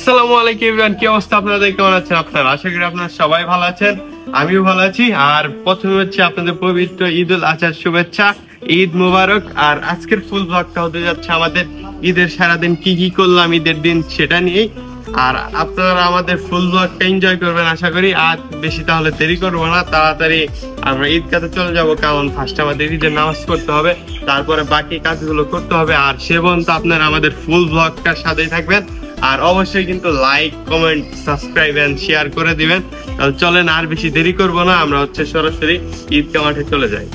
আসসালামু আলাইকুম এভরিওয়ান, কি অবস্থা আপনাদের? কেমন আছেন আপনারা? আশা করি আপনারা সবাই ভালো আছেন, আমিও ভালো আছি। আর প্রথমে হচ্ছে আপনাদের পবিত্র ঈদুল আজহার শুভেচ্ছা, ঈদ মুবারক। আর আজকের ফুল ব্লগটা হতে যাচ্ছে আমাদের ঈদের সারাদিন কি কি করলাম ঈদের দিন সেটা নিয়েই। আর আপনারা আমাদের ফুল ব্লগটা এনজয় করবেন আশা করি। আর বেশি তাহলে দেরি করবো না, তাড়াতাড়ি আমরা ঈদগাতে চলে যাব, কারণ ফার্স্ট আমাদের ঈদের নামাজ পড়তে হবে, তারপরে বাকি কাজগুলো করতে হবে। আর সে পর্যন্ত আপনারা আমাদের ফুল ব্লগটার সাথেই থাকবেন। আর অবশ্যই কিন্তু like, comment, subscribe and share করে দিবেন। তাহলে চলেন আর বেশি দেরি করব না, আমরা হচ্ছে সরাসরি ঈদগাহ মাঠে চলে যাই।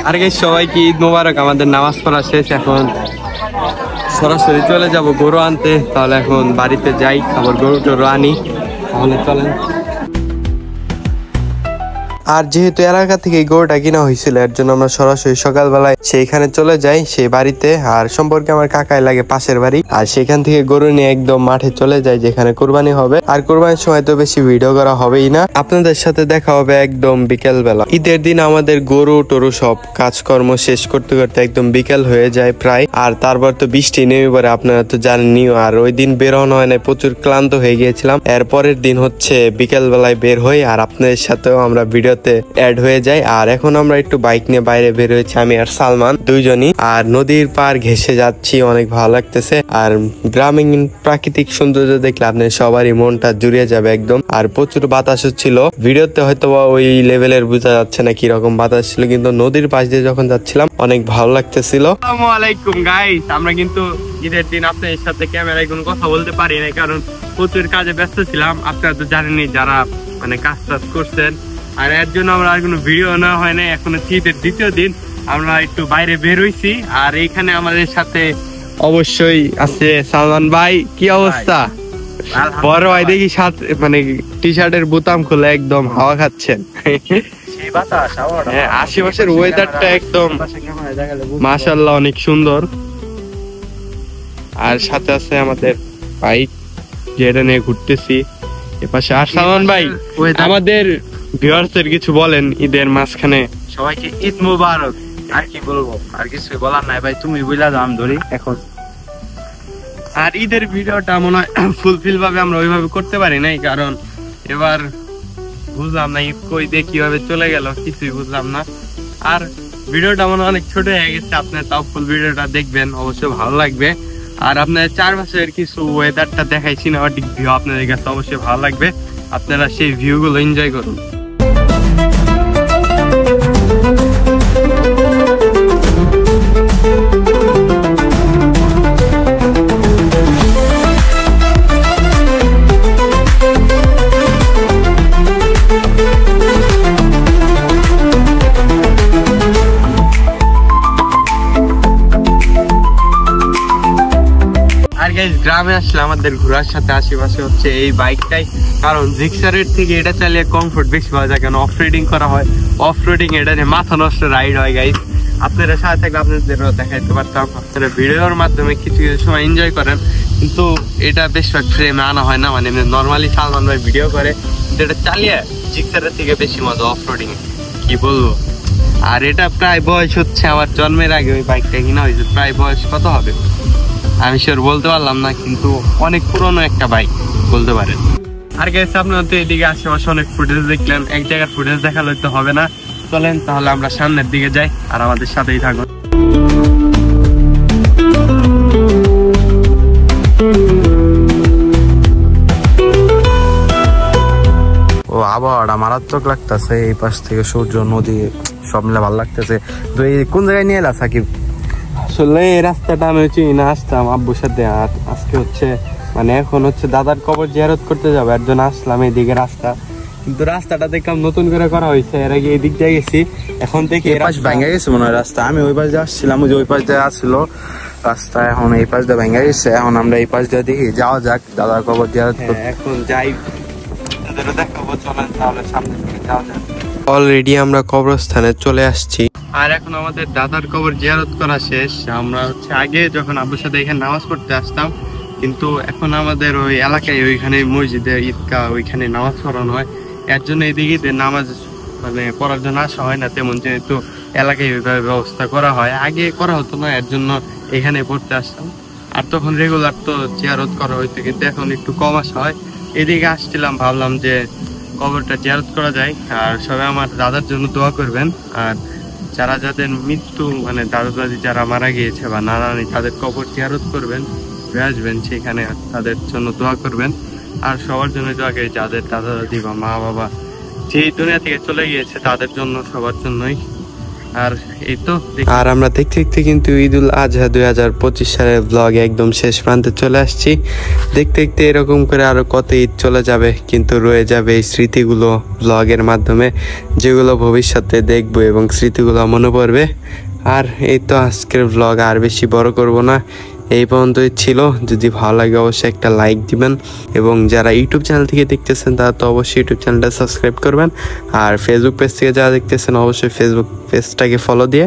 আর গাইস, সবাইকে ঈদ মোবারক। আমাদের নামাজ পড়া শেষ, এখন সরাসরি চলে যাব গরু আনতে। তাহলে এখন বাড়িতে যাই, আবার গরু টরু আনি। তাহলে চলেন। আর যেহেতু এলাকা থেকে গরুটা কিনা হয়েছিল, এর জন্য আমরা সরাসরি সকালবেলায় সেইখানে চলে যাই, সেই বাড়িতে। আর সম্পর্কে আমার কাকাই লাগে, পাশের বাড়ি। আর সেখান থেকে গরু নিয়ে একদম মাঠে চলে যাই, যেখানে কোরবানি হবে। আর কোরবানির সময় তো বেশি ভিডিও করা হবেই না, আপনাদের সাথে দেখা হবে একদম বিকেল বেলা। ঈদের দিন আমাদের গরু টরু সব কাজকর্ম শেষ করতে করতে একদম বিকেল হয়ে যায় প্রায়। আর তারপর তো বৃষ্টি নেমে পড়ে, আপনারা তো জানেনই। আর ওই দিন বেরোনো হয় না, প্রচুর ক্লান্ত হয়ে গিয়েছিলাম। এর পরের দিন হচ্ছে বিকেল বেলায় বের হই, আর আপনাদের সাথেও আমরা ভিডিওতে অ্যাড হয়ে যায়। আর এখন আমরা একটু বাইক নিয়ে বাইরে বের হয়েছি, আমি আর সালমান দুইজনই। আর নদীর পার ঘেসে যাচ্ছি, অনেক ভালো লাগতেছে। আর গ্রামীণ প্রাকৃতিক সৌন্দর্য দেখলে আপনার সবারই মনটা জুড়িয়ে যাবে একদম। আর প্রচুর বাতাস হচ্ছিল, ভিডিওতে হয়তো ওই লেভেলের বোঝা যাচ্ছে না কিরকম বাতাস ছিল, কিন্তু নদীর পাশ দিয়ে যখন যাচ্ছিলাম অনেক ভালো লাগতেছিল। আসসালামু আলাইকুম গাইস, আমরা কিন্তু ঈদের দিন আপনাদের সাথে ক্যামেরায় কোনো কথা বলতে পারি না, কারণ প্রচুর কাজে ব্যস্ত ছিলাম। আপনারা তো জানেনই, যারা মানে কাজ টাজ করছেন। আর এর জন্য আমরা আর কোনো ভিডিও নেওয়া হয় না। এখন ঈদের দ্বিতীয় দিন আমরা একটু বাইরে বের হইছি। আর এইখানে আমাদের সাথে অবশ্যই আছে সালমান ভাই। কি অবস্থা? বড় ভাই দেখি মানে টি শার্টের বোতাম খুলে একদম হাওয়া খাচ্ছেন। আশেপাশের ওয়েদারটা একদম মাশাআল্লাহ অনেক সুন্দর। আর সাথে আছে আমাদের বাইক, যেটা নিয়ে ঘুরতেছি এপাশে। আর সালমান ভাই, আমাদের ভিউয়ার্সদের কিছু বলেন ঈদের মাঝখানে। সবাইকে ঈদ মুবারক। আর কি বলবো, আর কিছু বলার নাই ভাই, তুমি বুঝলা দাম ধরি এখন। আর ঈদের ভিডিওটা মনে হয় ফুলফিল ভাবে আমরা ওইভাবে করতে পারি নাই, কারণ এবার বুঝলাম না ঈদ কই দিয়ে কিভাবে চলে গেল, কিছুই বুঝলাম না। আর ভিডিওটা মনে হয় অনেক ছোট হয়ে গেছে, আপনার তাও ফুল ভিডিওটা দেখবেন, অবশ্যই ভালো লাগবে। আর আপনার চারপাশের কিছু ওয়েদারটা দেখাই, সিনেমাটিক ভিউ আপনাদের কাছে অবশ্যই ভালো লাগবে, আপনারা সেই ভিউ গুলো এনজয় করুন। গ্রামে আসলে আমাদের ঘোরার সাথে আশেপাশে হচ্ছে এই বাইকটাই, কারণ জিক্সারের থেকে এটা চালিয়ে কমফোর্ট বেশি পাওয়া যায়, কারণ অফ রোডিং করা হয়। অফ রোডিং এটা নিয়ে মাথা নষ্ট রাইড হয় গাইস। আপনারা সাথে থাকলে আপনাদেরও দেখাইতে পারতাম, আপনারা ভিডিওর মাধ্যমে কিছু কিছু সময় এনজয় করেন, কিন্তু এটা বেশিরভাগ ফ্রেমে আনা হয় না। মানে নর্মালি সালমান ভাই ভিডিও করে, কিন্তু এটা চালিয়ে জিক্সারের থেকে বেশি মজা অফ রোডিং, কি বলবো। আর এটা প্রায় বয়স হচ্ছে আমার জন্মের আগে ওই বাইকটা কিনা হয়েছে। প্রায় বয়স কত হবে আমি শিওর বলতে পারলাম না, কিন্তু অনেক পুরনো একটা বাইক বলতে পারেন। আর গেছে আপনারা তো এদিকে আশেপাশে অনেক ফুটেজ দেখলেন, এক জায়গার ফুটেজ দেখালে তো হবে না। চলেন তাহলে আমরা সামনের দিকে যাই, আর আমাদের সাথেই থাকুন। আবহাওয়াটা মারাত্মক লাগতেছে, এই পাশ থেকে সূর্য, নদী সব মিলে ভালো লাগতেছে। তো এই কোন জায়গায় নিয়ে এলা সাকিব? আসলে এই রাস্তাটা আমি চিনি না, আসতাম আব্বুর সাথে। আর আজকে হচ্ছে মানে এখন হচ্ছে দাদার কবর জিয়ারত করতে যাবো, এর জন্য আসলাম এইদিকে রাস্তা। কিন্তু রাস্তাটা দেখলাম নতুন করে করা হয়েছে, এর আগে এদিক দিয়ে গেছি, এখন থেকে এই পাশ ভেঙে গেছে মনে হয় রাস্তা। আমি ওই পাশ দিয়ে আসছিলাম, ওই যে ওই পাশ দিয়ে আসছিল রাস্তা, এখন এই পাশ দিয়ে ভেঙে গেছে। এখন আমরা এই পাশ দিয়ে দেখি, যাওয়া যাক দাদার কবর জিয়ারত করতে। এখন যাই, দেখাবো, চলেন তাহলে সামনে থেকে যাওয়া যাক। অলরেডি আমরা কবরস্থানে চলে আসছি, আর এখন আমাদের দাদার কবর জিয়ারত করা শেষ। আমরা হচ্ছে আগে যখন আব্বুর সাথে এখানে নামাজ পড়তে আসতাম, কিন্তু এখন আমাদের ওই এলাকায় ওইখানে মসজিদে ঈদগাহ ওইখানে নামাজ পড়ানো হয়, এর জন্য এদিকে নামাজ মানে পড়ার জন্য আসা হয় না তেমন, যেহেতু এলাকায় ওইভাবে ব্যবস্থা করা হয়। আগে করা হতো না, এর জন্য এখানে পড়তে আসতাম। আর তখন রেগুলার তো জিয়ারত করা হইতো, কিন্তু এখন একটু কম আসা হয়। এদিকে আসছিলাম, ভাবলাম যে কবরটা জিয়ারত করা যায়। আর সবাই আমার দাদার জন্য দোয়া করবেন, আর যারা যাদের মৃত্যু মানে দাদা দাদি যারা মারা গিয়েছে বা নানানি, তাদের কবর জিয়ারত করবেন, ঘুরে আসবেন সেখানে, তাদের জন্য দোয়া করবেন। আর সবার জন্য দোয়া করি যাদের দাদা দাদি বা মা বাবা যেই দুনিয়া থেকে চলে গিয়েছে, তাদের জন্য, সবার জন্যই। আর এই তো, আর আমরা দেখতে দেখতে কিন্তু ঈদুল আজহা 2025 সালের ব্লগ একদম শেষ প্রান্তে চলে আসছি। দেখতে দেখতে এরকম করে আরো কত ঈদ চলে যাবে, কিন্তু রয়ে যাবে এই স্মৃতিগুলো ব্লগের মাধ্যমে, যেগুলো ভবিষ্যতে দেখবো এবং স্মৃতিগুলো মনে পড়বে। আর এই তো আজকের ব্লগ আর বেশি বড় করব না, এই পর্যন্তই ছিল। যদি ভালো লাগে অবশ্যই একটা লাইক দিবেন, এবং যারা ইউটিউব চ্যানেল থেকে দেখতেছেন তারা তো অবশ্যই ইউটিউব চ্যানেলটা সাবস্ক্রাইব করবেন। আর ফেসবুক পেজ থেকে যারা দেখতেছেন অবশ্যই ফেসবুক পেজটাকে ফলো দিয়ে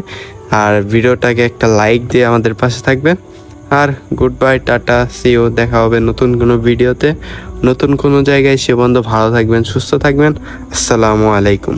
আর ভিডিওটাকে একটা লাইক দিয়ে আমাদের পাশে থাকবেন। আর good bye, tata, see you. দেখা হবে নতুন কোনো ভিডিওতে, নতুন কোনো জায়গায়। সে বন্ধু ভালো থাকবেন, সুস্থ থাকবেন। আসসালামু আলাইকুম।